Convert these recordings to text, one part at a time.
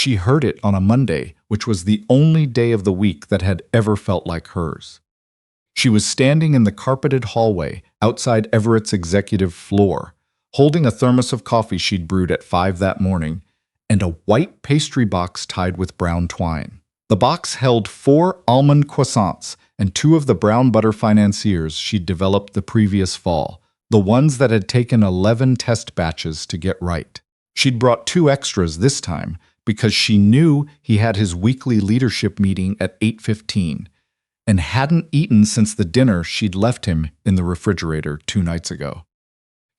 She heard it on a Monday, which was the only day of the week that had ever felt like hers. She was standing in the carpeted hallway outside Everett's executive floor, holding a thermos of coffee she'd brewed at 5 that morning, and a white pastry box tied with brown twine. The box held 4 almond croissants and 2 of the brown butter financiers she'd developed the previous fall, the ones that had taken 11 test batches to get right. She'd brought 2 extras this time because she knew he had his weekly leadership meeting at 8:15 and hadn't eaten since the dinner she'd left him in the refrigerator 2 nights ago.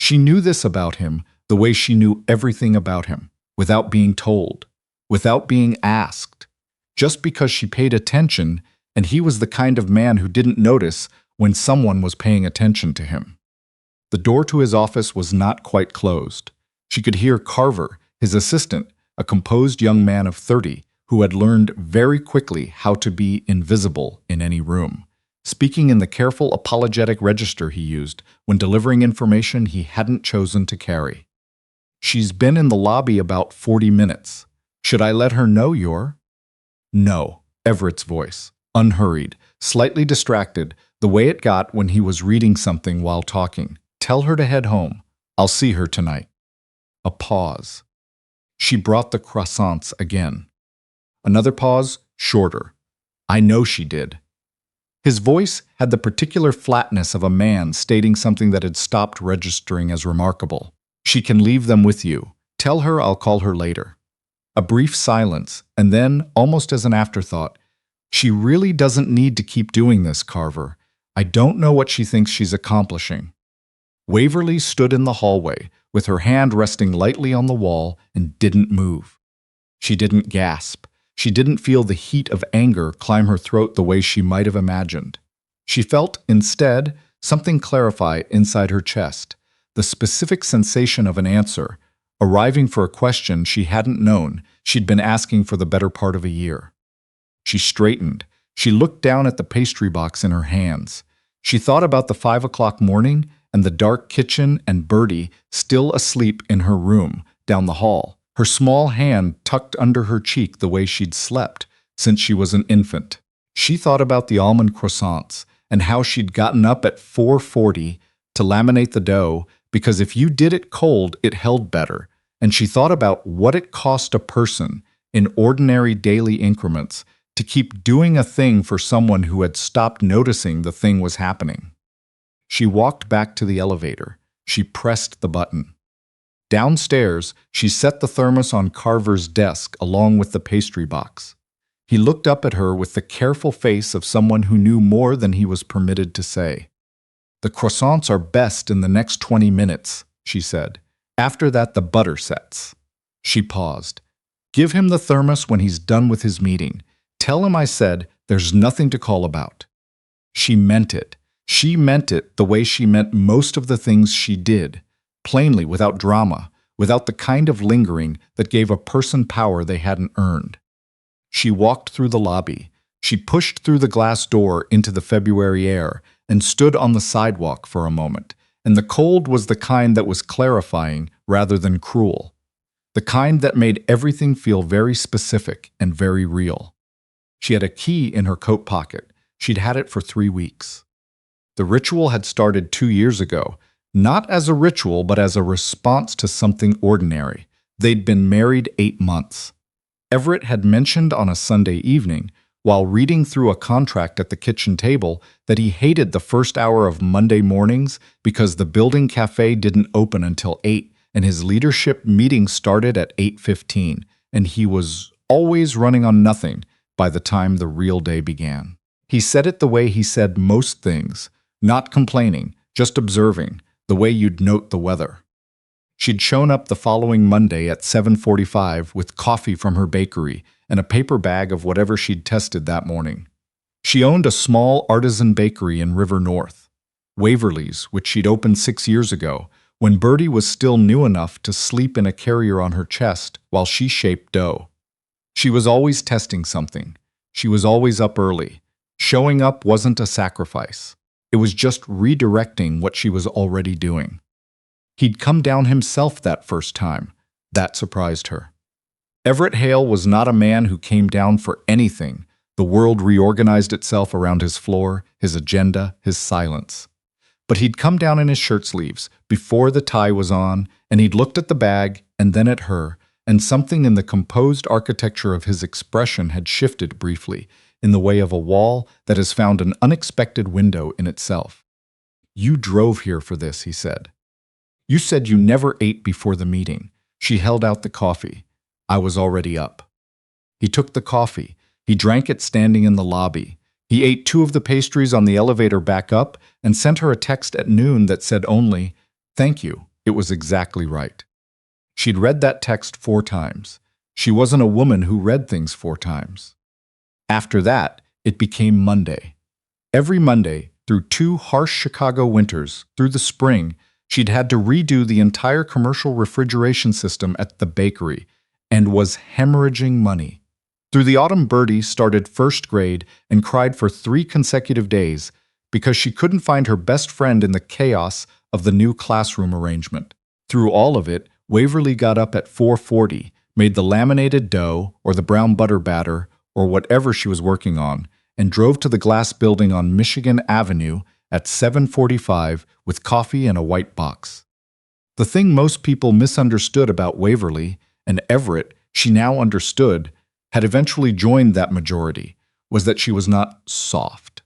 She knew this about him the way she knew everything about him, without being told, without being asked, just because she paid attention, and he was the kind of man who didn't notice when someone was paying attention to him. The door to his office was not quite closed. She could hear Carver, his assistant, a composed young man of 30, who had learned very quickly how to be invisible in any room, speaking in the careful apologetic register he used when delivering information he hadn't chosen to carry. "She's been in the lobby about 40 minutes. Should I let her know you're—" "No," Everett's voice, unhurried, slightly distracted, the way it got when he was reading something while talking. "Tell her to head home. I'll see her tonight." A pause. She brought the croissants again. Another pause, shorter. "I know she did." His voice had the particular flatness of a man stating something that had stopped registering as remarkable. "She can leave them with you. Tell her I'll call her later." A brief silence, and then, almost as an afterthought, "She really doesn't need to keep doing this, Carver. I don't know what she thinks she's accomplishing." Waverly stood in the hallway, with her hand resting lightly on the wall, and didn't move. She didn't gasp. She didn't feel the heat of anger climb her throat the way she might have imagined. She felt, instead, something clarify inside her chest, the specific sensation of an answer, arriving for a question she hadn't known she'd been asking for the better part of a year. She straightened. She looked down at the pastry box in her hands. She thought about the 5 o'clock morning and the dark kitchen and Bertie still asleep in her room down the hall, her small hand tucked under her cheek the way she'd slept since she was an infant. She thought about the almond croissants and how she'd gotten up at 4:40 to laminate the dough because if you did it cold, it held better. And she thought about what it cost a person in ordinary daily increments to keep doing a thing for someone who had stopped noticing the thing was happening. She walked back to the elevator. She pressed the button. Downstairs, she set the thermos on Carver's desk along with the pastry box. He looked up at her with the careful face of someone who knew more than he was permitted to say. "The croissants are best in the next 20 minutes, she said. "After that, the butter sets." She paused. "Give him the thermos when he's done with his meeting. Tell him I said there's nothing to call about." She meant it. She meant it the way she meant most of the things she did, plainly, without drama, without the kind of lingering that gave a person power they hadn't earned. She walked through the lobby. She pushed through the glass door into the February air and stood on the sidewalk for a moment, and the cold was the kind that was clarifying rather than cruel, the kind that made everything feel very specific and very real. She had a key in her coat pocket. She'd had it for 3 weeks. The ritual had started 2 years ago, not as a ritual but as a response to something ordinary. They'd been married 8 months. Everett had mentioned on a Sunday evening, while reading through a contract at the kitchen table, that he hated the first hour of Monday mornings because the building cafe didn't open until 8, and his leadership meeting started at 8:15, and he was always running on nothing by the time the real day began. He said it the way he said most things, not complaining, just observing, the way you'd note the weather. She'd shown up the following Monday at 7:45 with coffee from her bakery and a paper bag of whatever she'd tested that morning. She owned a small artisan bakery in River North, Waverly's, which she'd opened 6 years ago, when Bertie was still new enough to sleep in a carrier on her chest while she shaped dough. She was always testing something. She was always up early. Showing up wasn't a sacrifice. It was just redirecting what she was already doing. He'd come down himself that first time. That surprised her. Everett Hale was not a man who came down for anything. The world reorganized itself around his floor, his agenda, his silence. But he'd come down in his shirt sleeves, before the tie was on, and he'd looked at the bag, and then at her, and something in the composed architecture of his expression had shifted briefly, in the way of a wall that has found an unexpected window in itself. "You drove here for this," he said. "You said you never ate before the meeting." She held out the coffee. "I was already up." He took the coffee. He drank it standing in the lobby. He ate 2 of the pastries on the elevator back up and sent her a text at noon that said only, "Thank you." It was exactly right. She'd read that text 4 times. She wasn't a woman who read things 4 times. After that, it became Monday. Every Monday, through 2 harsh Chicago winters, through the spring, she'd had to redo the entire commercial refrigeration system at the bakery and was hemorrhaging money. Through the autumn, Bertie started 1st grade and cried for 3 consecutive days because she couldn't find her best friend in the chaos of the new classroom arrangement. Through all of it, Waverly got up at 4:40, made the laminated dough or the brown butter batter or whatever she was working on, and drove to the glass building on Michigan Avenue at 7:45 with coffee and a white box. The thing most people misunderstood about Waverly, and Everett, she now understood, had eventually joined that majority, was that she was not soft.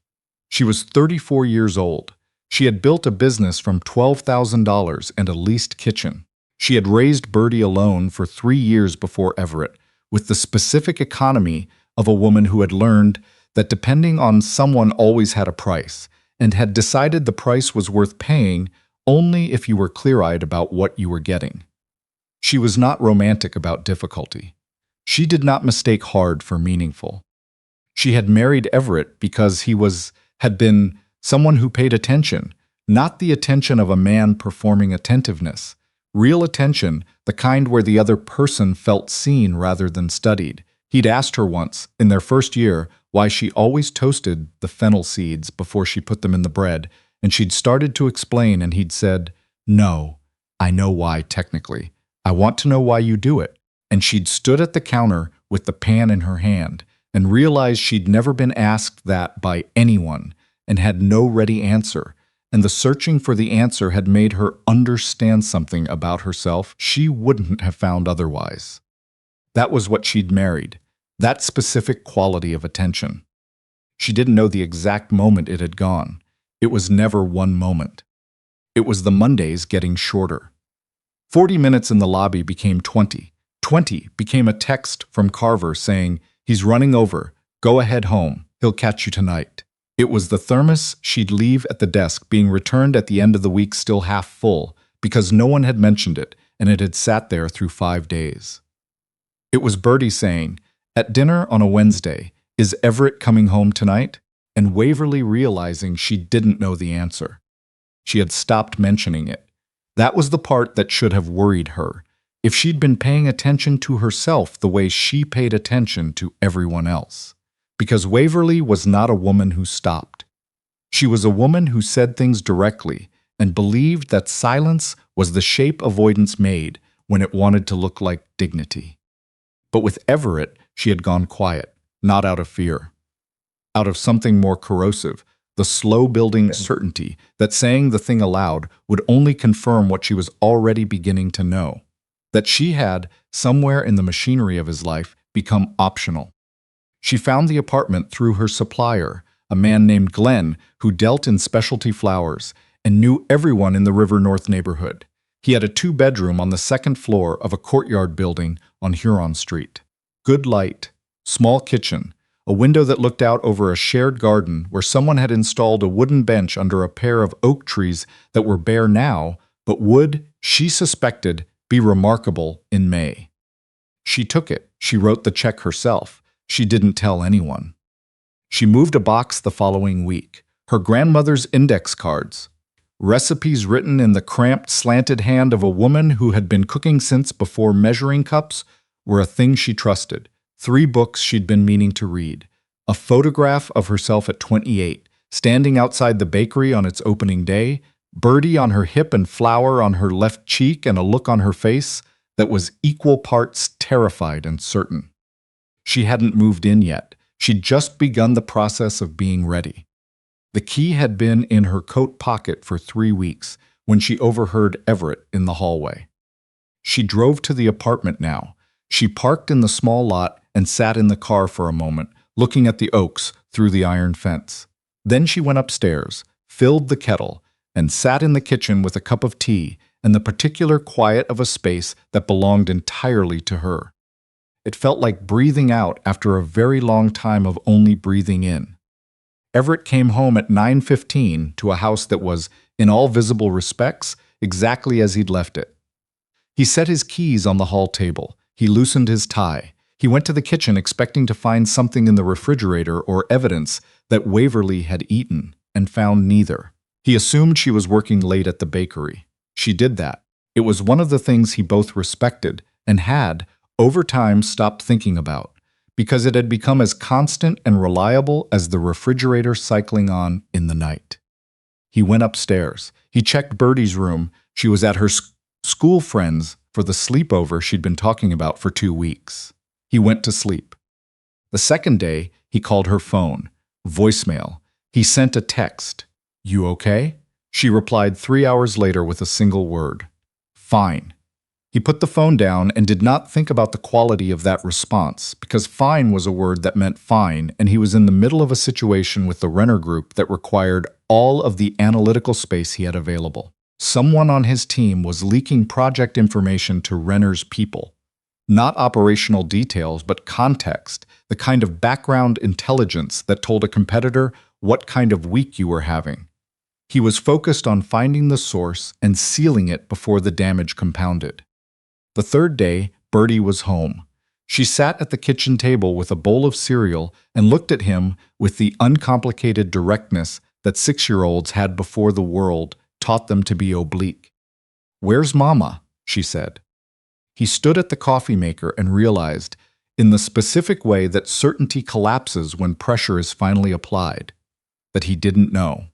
She was 34 years old. She had built a business from $12,000 and a leased kitchen. She had raised Bertie alone for 3 years before Everett, with the specific economy of a woman who had learned that depending on someone always had a price, and had decided the price was worth paying only if you were clear-eyed about what you were getting. She was not romantic about difficulty. She did not mistake hard for meaningful. She had married Everett because he had been someone who paid attention, not the attention of a man performing attentiveness. Real attention, the kind where the other person felt seen rather than studied. He'd asked her once, in their first year, why she always toasted the fennel seeds before she put them in the bread, and she'd started to explain, and he'd said, "No, I know why technically. I want to know why you do it." And she'd stood at the counter with the pan in her hand and realized she'd never been asked that by anyone and had no ready answer, and the searching for the answer had made her understand something about herself she wouldn't have found otherwise. That was what she'd married, that specific quality of attention. She didn't know the exact moment it had gone. It was never one moment. It was the Mondays getting shorter. 40 minutes in the lobby became 20. 20 became a text from Carver saying, "He's running over. Go ahead home. He'll catch you tonight." It was the thermos she'd leave at the desk being returned at the end of the week still half full because no one had mentioned it and it had sat there through 5 days. It was Bertie saying, at dinner on a Wednesday, "Is Everett coming home tonight?" and Waverly realizing she didn't know the answer. She had stopped mentioning it. That was the part that should have worried her, if she'd been paying attention to herself the way she paid attention to everyone else. Because Waverly was not a woman who stopped. She was a woman who said things directly and believed that silence was the shape avoidance made when it wanted to look like dignity. But with Everett, she had gone quiet, not out of fear. Out of something more corrosive, the slow-building certainty that saying the thing aloud would only confirm what she was already beginning to know, that she had, somewhere in the machinery of his life, become optional. She found the apartment through her supplier, a man named Glenn who dealt in specialty flowers and knew everyone in the River North neighborhood. He had a 2-bedroom on the 2nd floor of a courtyard building on Huron Street. Good light, small kitchen, a window that looked out over a shared garden where someone had installed a wooden bench under a pair of oak trees that were bare now, but would, she suspected, be remarkable in May. She took it. She wrote the check herself. She didn't tell anyone. She moved a box the following week. Her grandmother's index cards. Recipes written in the cramped, slanted hand of a woman who had been cooking since before measuring cups were a thing she trusted. 3 books she'd been meaning to read. A photograph of herself at 28, standing outside the bakery on its opening day, Bertie on her hip and flower on her left cheek and a look on her face that was equal parts terrified and certain. She hadn't moved in yet. She'd just begun the process of being ready. The key had been in her coat pocket for 3 weeks when she overheard Everett in the hallway. She drove to the apartment now. She parked in the small lot and sat in the car for a moment, looking at the oaks through the iron fence. Then she went upstairs, filled the kettle, and sat in the kitchen with a cup of tea and the particular quiet of a space that belonged entirely to her. It felt like breathing out after a very long time of only breathing in. Everett came home at 9:15 to a house that was, in all visible respects, exactly as he'd left it. He set his keys on the hall table. He loosened his tie. He went to the kitchen expecting to find something in the refrigerator or evidence that Waverly had eaten, and found neither. He assumed she was working late at the bakery. She did that. It was one of the things he both respected and had, over time, stopped thinking about, because it had become as constant and reliable as the refrigerator cycling on in the night. He went upstairs. He checked Bertie's room. She was at her school friends for the sleepover she'd been talking about for 2 weeks. He went to sleep. The second day, he called her phone. Voicemail. He sent a text. "You okay?" She replied 3 hours later with a single word. "Fine." He put the phone down and did not think about the quality of that response, because fine was a word that meant fine, and he was in the middle of a situation with the Renner Group that required all of the analytical space he had available. Someone on his team was leaking project information to Renner's people. Not operational details, but context, the kind of background intelligence that told a competitor what kind of week you were having. He was focused on finding the source and sealing it before the damage compounded. The third day, Bertie was home. She sat at the kitchen table with a bowl of cereal and looked at him with the uncomplicated directness that 6-year-olds had before the world taught them to be oblique. "Where's Mama?" she said. He stood at the coffee maker and realized, in the specific way that certainty collapses when pressure is finally applied, that he didn't know.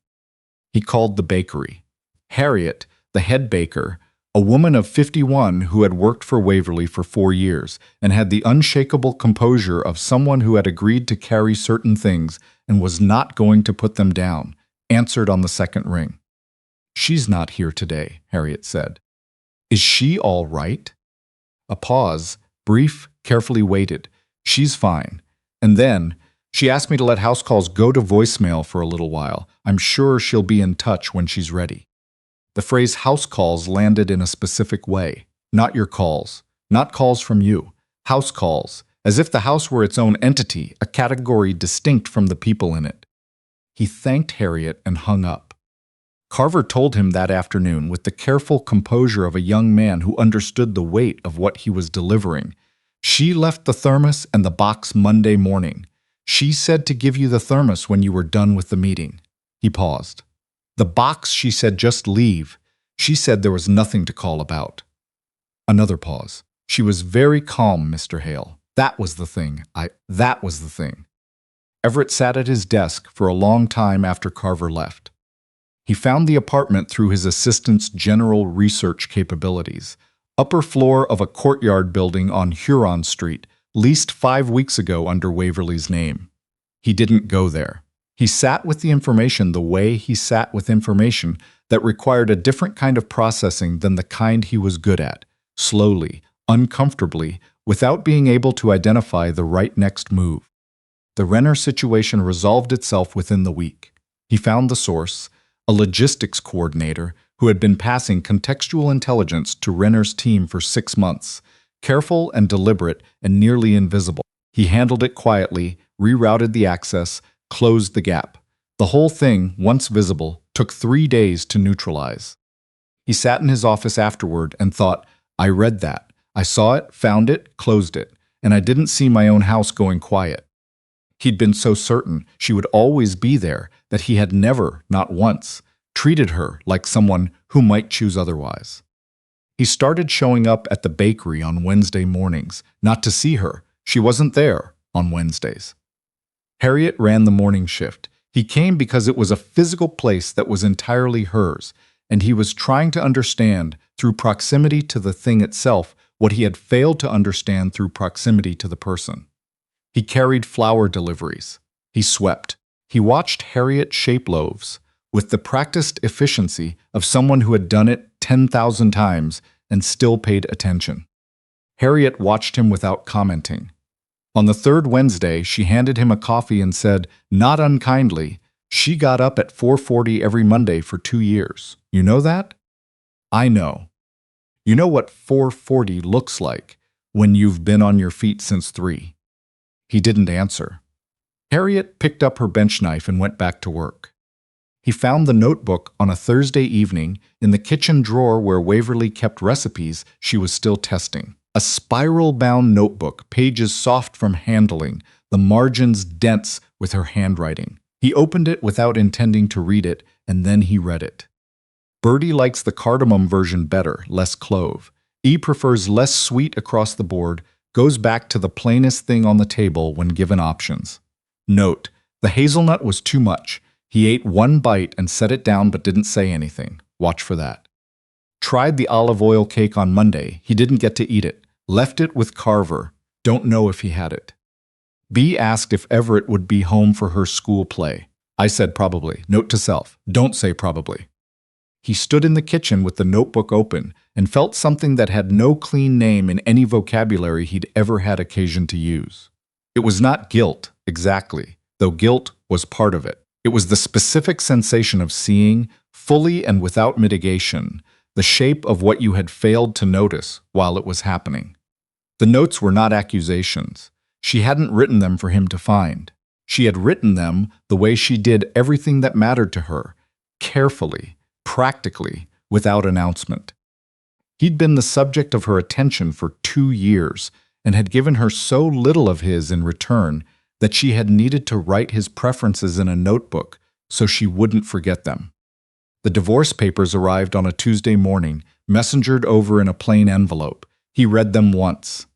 He called the bakery. Harriet, the head baker, a woman of 51 who had worked for Waverly for 4 years and had the unshakable composure of someone who had agreed to carry certain things and was not going to put them down, answered on the second ring. "She's not here today," Harriet said. "Is she all right?" A pause, brief, carefully weighted. "She's fine." And then, "She asked me to let house calls go to voicemail for a little while. I'm sure she'll be in touch when she's ready." The phrase house calls landed in a specific way. Not your calls. Not calls from you. House calls, as if the house were its own entity, a category distinct from the people in it. He thanked Harriet and hung up. Carver told him that afternoon with the careful composure of a young man who understood the weight of what he was delivering. "She left the thermos and the box Monday morning. She said to give you the thermos when you were done with the meeting." He paused. "The box, she said, just leave. She said there was nothing to call about." Another pause. "She was very calm, Mr. Hale. That was the thing. That was the thing." Everett sat at his desk for a long time after Carver left. He found the apartment through his assistant's general research capabilities. Upper floor of a courtyard building on Huron Street, leased 5 weeks ago under Waverly's name. He didn't go there. He sat with the information the way he sat with information that required a different kind of processing than the kind he was good at, slowly, uncomfortably, without being able to identify the right next move. The Renner situation resolved itself within the week. He found the source, a logistics coordinator who had been passing contextual intelligence to Renner's team for 6 months, careful and deliberate and nearly invisible. He handled it quietly, rerouted the access, closed the gap. The whole thing, once visible, took 3 days to neutralize. He sat in his office afterward and thought, "I read that. I saw it, found it, closed it, and I didn't see my own house going quiet." He'd been so certain she would always be there that he had never, not once, treated her like someone who might choose otherwise. He started showing up at the bakery on Wednesday mornings, not to see her. She wasn't there on Wednesdays. Harriet ran the morning shift. He came because it was a physical place that was entirely hers, and he was trying to understand, through proximity to the thing itself, what he had failed to understand through proximity to the person. He carried flour deliveries. He swept. He watched Harriet shape loaves with the practiced efficiency of someone who had done it 10,000 times and still paid attention. Harriet watched him without commenting. On the third Wednesday, she handed him a coffee and said, not unkindly, she got up at 4:40 every Monday for 2 years. You know that? I know. You know what 4:40 looks like when you've been on your feet since 3. He didn't answer. Harriet picked up her bench knife and went back to work. He found the notebook on a Thursday evening in the kitchen drawer where Waverly kept recipes she was still testing. A spiral-bound notebook, pages soft from handling, the margins dense with her handwriting. He opened it without intending to read it, and then he read it. Bertie likes the cardamom version better, less clove. E prefers less sweet across the board, goes back to the plainest thing on the table when given options. Note, the hazelnut was too much. He ate one bite and set it down but didn't say anything. Watch for that. Tried the olive oil cake on Monday. He didn't get to eat it. Left it with Carver. Don't know if he had it. B asked if Everett would be home for her school play. I said probably. Note to self, don't say probably. He stood in the kitchen with the notebook open and felt something that had no clean name in any vocabulary he'd ever had occasion to use. It was not guilt, exactly, though guilt was part of it. It was the specific sensation of seeing, fully and without mitigation, the shape of what you had failed to notice while it was happening. The notes were not accusations. She hadn't written them for him to find. She had written them the way she did everything that mattered to her, carefully, practically, without announcement. He'd been the subject of her attention for 2 years and had given her so little of his in return that she had needed to write his preferences in a notebook so she wouldn't forget them. The divorce papers arrived on a Tuesday morning, messengered over in a plain envelope. He read them once.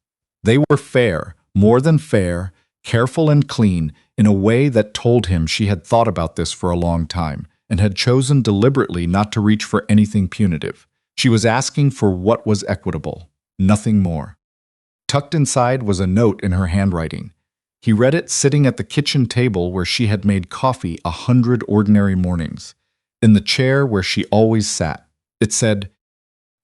They were fair, more than fair, careful and clean, in a way that told him she had thought about this for a long time and had chosen deliberately not to reach for anything punitive. She was asking for what was equitable, nothing more. Tucked inside was a note in her handwriting. He read it sitting at the kitchen table where she had made coffee 100 ordinary mornings, in the chair where she always sat. It said,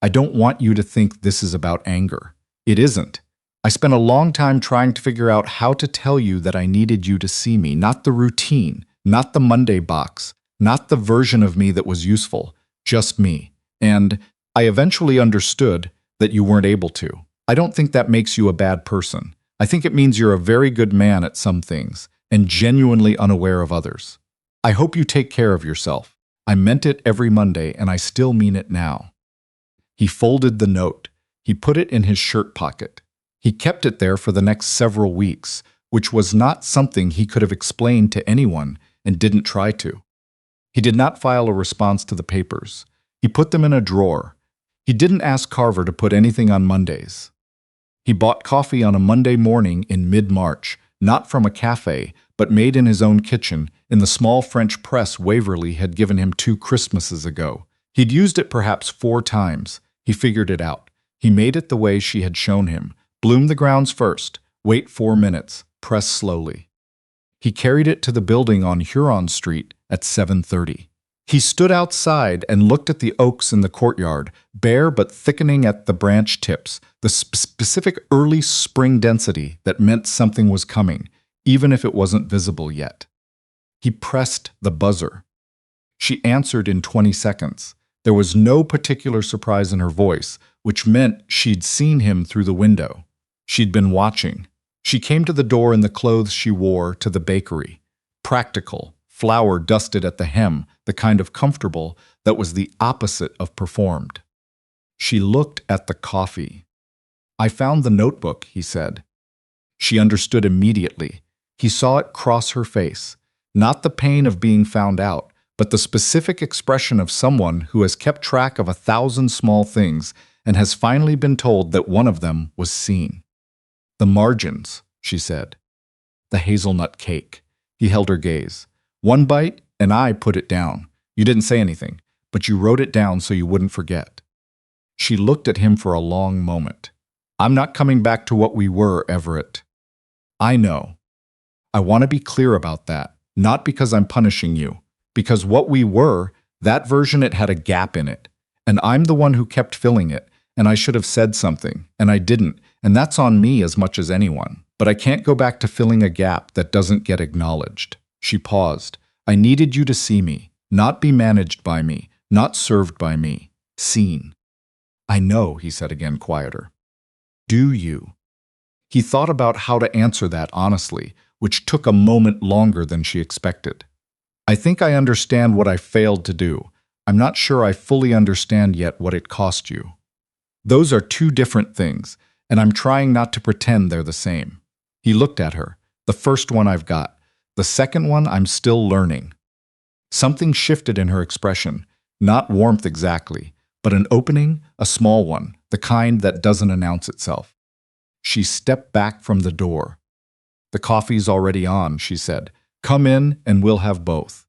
I don't want you to think this is about anger. It isn't. I spent a long time trying to figure out how to tell you that I needed you to see me, not the routine, not the Monday box, not the version of me that was useful, just me. And I eventually understood that you weren't able to. I don't think that makes you a bad person. I think it means you're a very good man at some things and genuinely unaware of others. I hope you take care of yourself. I meant it every Monday, and I still mean it now. He folded the note. He put it in his shirt pocket. He kept it there for the next several weeks, which was not something he could have explained to anyone and didn't try to. He did not file a response to the papers. He put them in a drawer. He didn't ask Carver to put anything on Mondays. He bought coffee on a Monday morning in mid-March, not from a cafe, but made in his own kitchen, in the small French press Waverly had given him 2 Christmases ago. He'd used it perhaps 4 times. He figured it out. He made it the way she had shown him. Bloom the grounds first, wait 4 minutes, press slowly. He carried it to the building on Huron Street at 7:30. He stood outside and looked at the oaks in the courtyard, bare but thickening at the branch tips, the specific early spring density that meant something was coming, even if it wasn't visible yet. He pressed the buzzer. She answered in 20 seconds. There was no particular surprise in her voice, which meant she'd seen him through the window. She'd been watching. She came to the door in the clothes she wore to the bakery. Practical, flour dusted at the hem, the kind of comfortable that was the opposite of performed. She looked at the coffee. I found the notebook, he said. She understood immediately. He saw it cross her face. Not the pain of being found out, but the specific expression of someone who has kept track of 1,000 small things and has finally been told that one of them was seen. The margins, she said. The hazelnut cake. He held her gaze. 1 bite, and I put it down. You didn't say anything, but you wrote it down so you wouldn't forget. She looked at him for a long moment. I'm not coming back to what we were, Everett. I know. I want to be clear about that, not because I'm punishing you, because what we were, that version, it had a gap in it. And I'm the one who kept filling it, and I should have said something, and I didn't, and that's on me as much as anyone. But I can't go back to filling a gap that doesn't get acknowledged. She paused. I needed you to see me, not be managed by me, not served by me, seen. I know, he said again, quieter. Do you? He thought about how to answer that honestly, which took a moment longer than she expected. I think I understand what I failed to do. I'm not sure I fully understand yet what it cost you. Those are two different things, and I'm trying not to pretend they're the same. He looked at her. The first one I've got. The second one I'm still learning. Something shifted in her expression, not warmth exactly, but an opening, a small one, the kind that doesn't announce itself. She stepped back from the door. The coffee's already on, she said. Come in and we'll have both.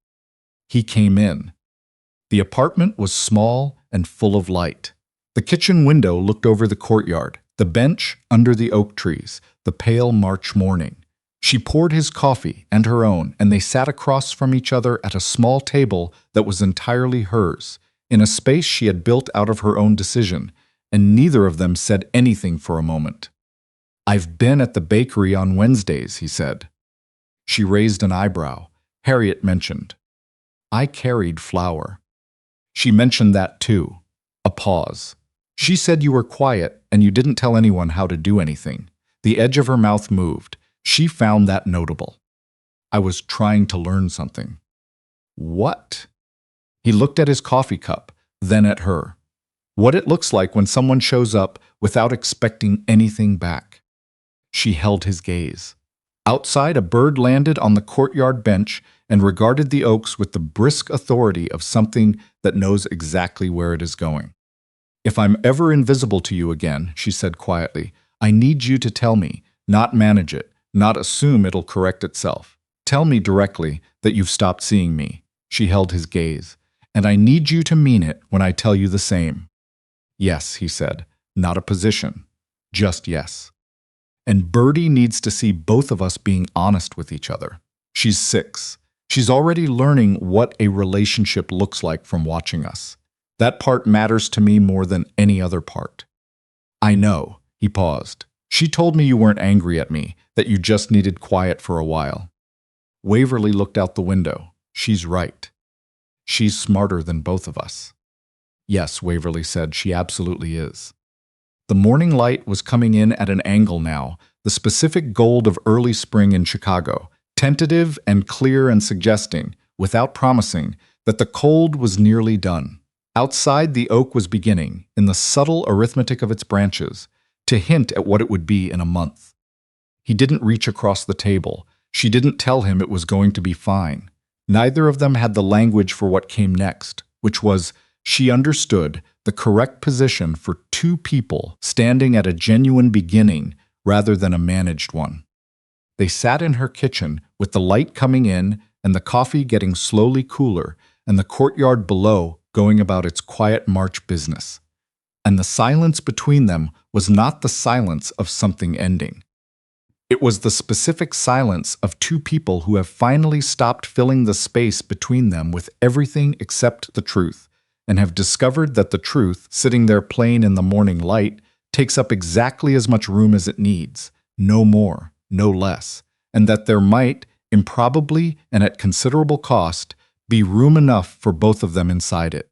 He came in. The apartment was small and full of light. The kitchen window looked over the courtyard, the bench under the oak trees, the pale March morning. She poured his coffee and her own, and they sat across from each other at a small table that was entirely hers, in a space she had built out of her own decision, and neither of them said anything for a moment. I've been at the bakery on Wednesdays, he said. She raised an eyebrow. Harriet mentioned. I carried flour. She mentioned that too. A pause. She said you were quiet and you didn't tell anyone how to do anything. The edge of her mouth moved. She found that notable. I was trying to learn something. What? He looked at his coffee cup, then at her. What it looks like when someone shows up without expecting anything back. She held his gaze. Outside, a bird landed on the courtyard bench and regarded the oaks with the brisk authority of something that knows exactly where it is going. If I'm ever invisible to you again, she said quietly, I need you to tell me, not manage it, not assume it'll correct itself. Tell me directly that you've stopped seeing me. She held his gaze. And I need you to mean it when I tell you the same. Yes, he said, not a position, just yes. And Birdie needs to see both of us being honest with each other. She's 6. She's already learning what a relationship looks like from watching us. That part matters to me more than any other part. I know, he paused. She told me you weren't angry at me, that you just needed quiet for a while. Waverly looked out the window. She's right. She's smarter than both of us. Yes, Waverly said, she absolutely is. The morning light was coming in at an angle now, the specific gold of early spring in Chicago, tentative and clear and suggesting, without promising, that the cold was nearly done. Outside, the oak was beginning, in the subtle arithmetic of its branches, to hint at what it would be in a month. He didn't reach across the table. She didn't tell him it was going to be fine. Neither of them had the language for what came next, which was, she understood, the correct position for two people standing at a genuine beginning rather than a managed one. They sat in her kitchen with the light coming in and the coffee getting slowly cooler and the courtyard below going about its quiet March business. And the silence between them was not the silence of something ending. It was the specific silence of two people who have finally stopped filling the space between them with everything except the truth, and have discovered that the truth, sitting there plain in the morning light, takes up exactly as much room as it needs, no more, no less, and that there might, improbably and at considerable cost, be room enough for both of them inside it.